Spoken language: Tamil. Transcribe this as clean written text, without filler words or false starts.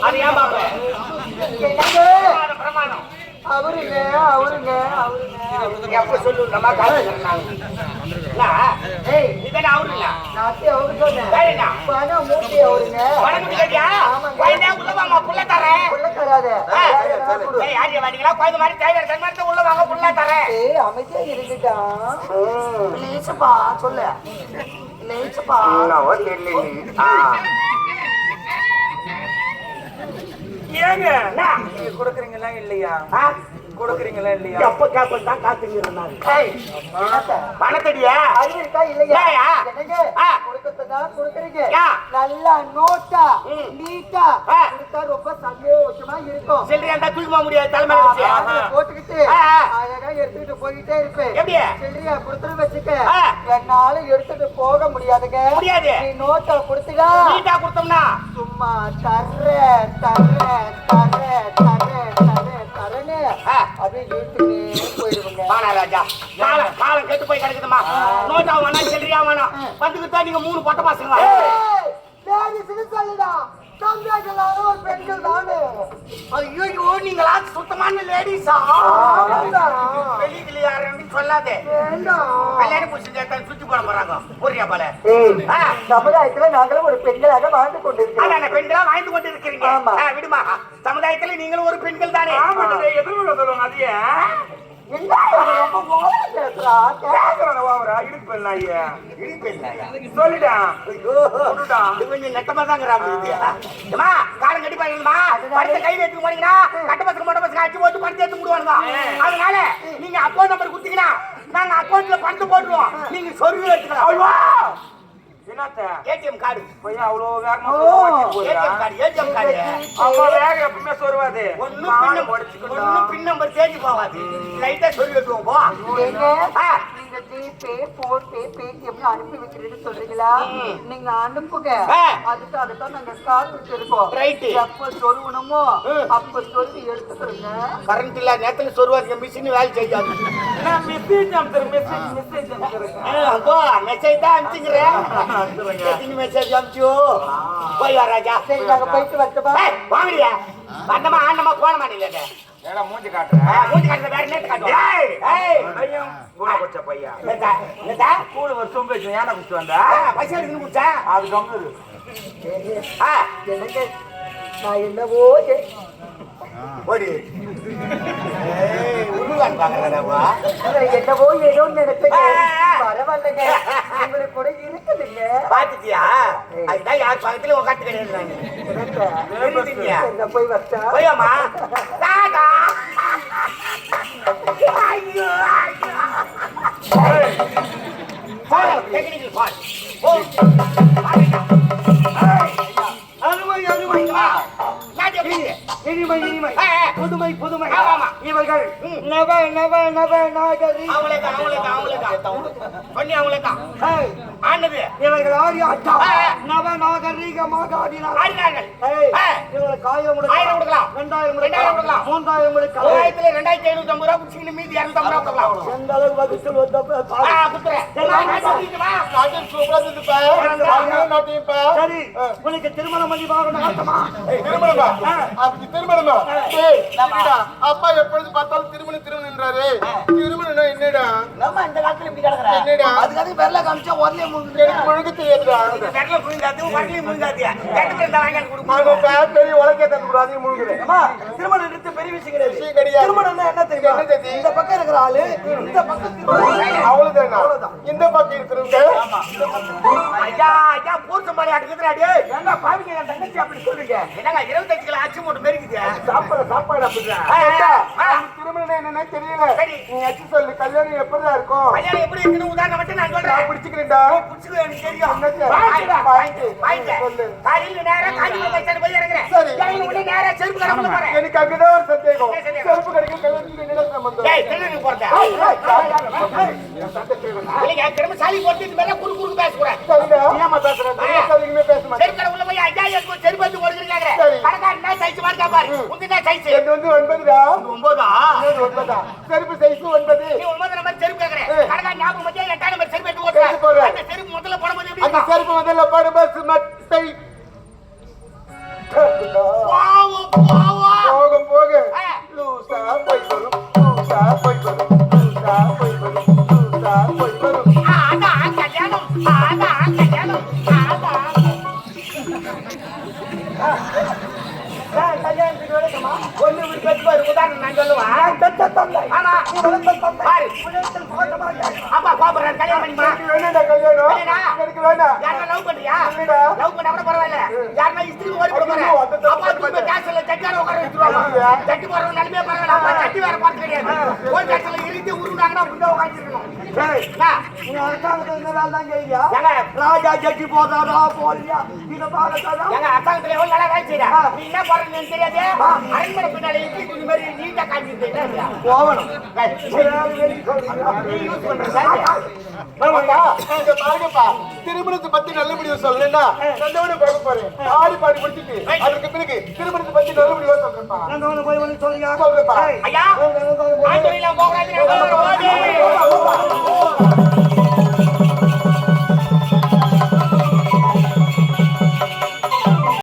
அது ஏன் பாப்பேன் பிரமாணம் அவருங்க எப்ப சொல்லு நம்ம காசு இதெல்லாம் அவரு இல்ல நாட்டி அவரு சொன்னேன் பணம் மூட்டி அவருங்க பணம் கேட்டியா உள்ள வாங்க புள்ள தரேன் புள்ள தராத யாரு வாடிங்களா கோயில் மாதிரி தேவையான சன்மானத்தை உள்ள வாங்க புள்ள தரேன் அமைதியா இருந்துட்டா லேசப்பா சொல்லு லேசப்பா ஏங்க கொடுக்குறீங்களா இல்லையா கொடுக்குறீங்களா இல்லையா எப்ப கேப்பன் தான் காத்துங்க இருந்தாங்க பணத்தடியா அது இருக்கா இல்லையா கொடுக்கறதா கொடுக்குறீங்க நல்லா நோட்டா நீட்டா கொடுத்தா ரொம்ப சந்தோஷமா இருக்கும் சரி அந்த தூக்கமா முடியாது தலைமையில போட்டுக்கிட்டு அழகா எடுத்துக்கிட்டு போயிட்டே இருப்பேன் எப்படியா சரியா கொடுத்துட்டு வச்சுக்க என்னால எடுத்துட்டு போக முடியாதுங்க முடியாது நீ நோட்டா கொடுத்துடா நீட்டா கொடுத்தோம்னா சும்மா தரேன்னு அப்படியே இழுத்துட்டே போயிடுவாங்க ராஜா காலம் கெட்டு போய் கிடக்குதுமா நோட்டா வேணா செல்றியா வேணாம் வந்துக்கிட்டா நீங்க 3 பொட்ட பசங்களா சொல்லுடா ஒரு பெண்கள் தானே ஐயோ நீங்களா சுத்தமான லேடிஸா வெளியில யாருன்னு சொல்லாதே கல்யாணம் புடிச்சு சுத்தி போட போறாங்க புரியா போல சமுதாயத்துல நாங்களும் ஒரு பெண்களாக வாழ்ந்து கொண்டிருக்கிறோம் பெண்களா வாழ்ந்து கொண்டு இருக்கிறீங்க விடுமா சமுதாயத்துல நீங்களும் ஒரு பெண்கள் தானே எதிர்கொள்ள சொல்லுவாங்க அதையே அதனால நீங்க அக்கௌண்ட் நம்பர் குடுத்தீங்கன்னா நாங்க அக்கௌண்ட்ல பணத்தை போட்டுருவோம் நீங்க சொருவி எடுத்துக்கலாம் ஏடிஎம் கார்டு போய் அவ்வளவு வேகமா ஏடிஎம் கார்டு அவ்வளவு வேகம் எப்பவுமே சொருவாது ஒன்னும் பின் நம்பர் தேடி போவாது லைட்டா சொருவி எடுத்துவோம் போ நீங்க ஜிபே போன்பே பேடிஎம் அனுப்பி வைக்கிறேன்னு சொல்றீங்களா நீங்க அனுப்புங்க அதுக்காகத்தான் நாங்க காத்துட்டு இருக்கோம் எப்ப சொருவணுமோ அப்ப சொருவி எடுத்துக்கிறோங்க கரண்ட் இல்ல நேரத்துல சொருவாங்க மிஷின் வேலை செய்யாது மெசேஜ் தான் அனுப்பிச்சுக்கிறேன் மெசேஜ் அனுப்பிச்சு போய் வா ராஜா சரி நாங்க போயிட்டு வரட்டுமா வாங்கலையா வந்தமா ஆண்டமா போனமா நீ ஏடா மூஞ்சி காட்டுற வேற நேத்து காட்டு பையன் கூட கொச்ச பையா என்னடா கூட ஒரு சொம்பு வச்சு ஏனா குடிச்சு வந்தா பைசா எடுத்து குடிச்சா அது கம்முரு என்னங்க நான் என்னவோ ஓடி உருவான் பாக்குறதாவா என்னவோ ஏதோ நினைப்பீங்க பரவாயில்லைங்க உங்களுக்கு கூட இருக்குதுங்க பாத்துட்டியா அதுதான் யார் பக்கத்துல உட்காந்து கிடையாது போய் வச்சா போயாமா தாடா ஐயோ டெக்னிக்கல் ஃபால்ட் புதுமை இவர்கள் இவர்கள் நவ நாகரீகமாக ஆடினார்கள் ஆயிரம் கொடுக்கலாம் 2000 கொடுக்கலாம் 3000 கொடுக்கலாம் 2550 ரூபாய் குடிச்சு மீதி 250 ரூபாய் கொடுக்கலாம் எந்த அளவு வகுத்தில் சரி உனக்கு திருமணம் பண்ணி பார்க்கணும் திருமணமா அப்பா எப்பொழுது பார்த்தாலும் திருமணம் என்றாரு திருமணம் என்னடா நம்ம இந்த காலத்துல இப்படி கிடக்குறா என்னடா அதுக்காக விரல காமிச்சா உடனே முழுக்க தெரியாதுடா விரல முழுங்காது வரலி முழுங்காது ரெண்டு பேரும் வாங்கி கொடுப்பாங்க பெரிய உலகே தந்து கூடாது முழுங்குது திருமணம் எடுத்து பெரிய விஷயம் கிடையாது திருமணம்னா என்ன தெரியுமா இந்த பக்கம் இருக்கிற ஆளு இந்த பக்கம் அவ்வளவுதான் இந்த பக்கம் இருக்கிறவங்க ஐயா ஐயா பூர்த்த மாதிரி அடிக்குதுடா ஏங்க பாவிங்க என் தங்கச்சி அப்படி சொல்றீங்க என்னங்க 25 கிலோ அச்சு மூட்டை பெருக்குது சாப்பாடு அப்படிடா திருமணம் என்னன்னு தெரியல நீ அச்சு சொல்லு கல்யாணம் எப்படிதான் இருக்கும் கல்யாணம் எப்படி இருக்குன்னு உதாரணம் மட்டும் நான் சொல்றேன் பிடிச்சுக்கிறேன்டா பிடிச்சுக்க எனக்கு தெரியும் சொல்லு காலையில நேரா காலையில பைசா போய் இறங்குறேன் சரி காலையில உடனே நேரா செருப்பு கடை போறேன் எனக்கு அங்கதான் ஒரு சந்தேகம் செருப்பு கடைக்கு கல்யாணத்துக்கு நினைச்ச மந்தம் ஏய் திரும்பி போறடா இல்லங்க திரும்ப சாலி போட்டு இந்த மேல குறுக்கு பேச கூடாது சரிடா ஏமா பேசுறேன் சரிங்க பேச மாட்டேன் செருப்பு கடை உள்ள போய் ஐயா எனக்கு செருப்பு வந்து ஓடுறீங்க கடைக்காரன் என்ன சைஸ் மாதிரி பாரு உங்க என்ன சைஸ் இது வந்து 9டா 9ஆ 9டா செருப்பு சைஸ் 9 நீ 9 நம்பர் செருப்பு கேக்குறே கடைக்காரன் ஞாபகம் மத்திய 8 நம்பர் செருப்பு எடுத்து ஓடுற அந்த செருப்பு முதல்ல போடும்போது எப்படி அந்த செருப்பு முதல்ல போடும்போது மட்டை போக போக லூசா போய் வரும் லூசா போய் வரும் லூசா போய் வரும் லூசா போய் வரும் அதான் கல்யாணம் அதான் கல்யாணம் கல்யாணத்துக்கு வேலைக்குமா ஒண்ணு விட்டு உதாரணம் நான் சொல்லுவேன் ஆனா பாரு அப்பா கோபுரம் கல்யாணம் பண்ணிமா வேணாடா கல்யாணம் எனக்கு வேணாம் யாரா லவ் பண்றியா இல்லடா லவ் பண்ணா கூட பரவாயில்ல யாரா இஸ்திரி ஓடி போறாங்க அப்பா தூங்க கேஸ்ல சட்டியார உட்கார வச்சிருவாங்க சட்டி போறவங்க நிலைமையே பரவாயில்ல அப்பா சட்டி வேற பார்த்து கிடையாது ஒரு கேஸ்ல இருந்து உருண்டாங்கன்னா புண்டை உட்கார்ந்திருக்கணும் நீ அரசாங்கத்துல இந்த வேலை தான் செய்யறியா ராஜா சட்டி போறாரா போறியா இத பாக்கறதா எங்க அரசாங்கத்துல எவ்வளவு நல்லா வேலை செய்யறா நீ என்ன பண்றீங்கன்னு தெரியாது அரண்மனை பின்னால இருந்து துணி மாதிரி நீட்டா காஞ்சிட்டு என்ன போவணும் நீ யூஸ் பண்ற பாருங்கப்பா திருமணத்தை பத்தி நல்லபடியா சொல்லணும்னா நல்லவனு பார்க்க போறேன் ஆடி பாடி முடிச்சிட்டு அதுக்கு பிறகு திருமணத்தை பத்தி நல்லபடியா சொல்றேன்ப்பா போய் சொல்லுங்க சொல்றேன்ப்பா ஐயா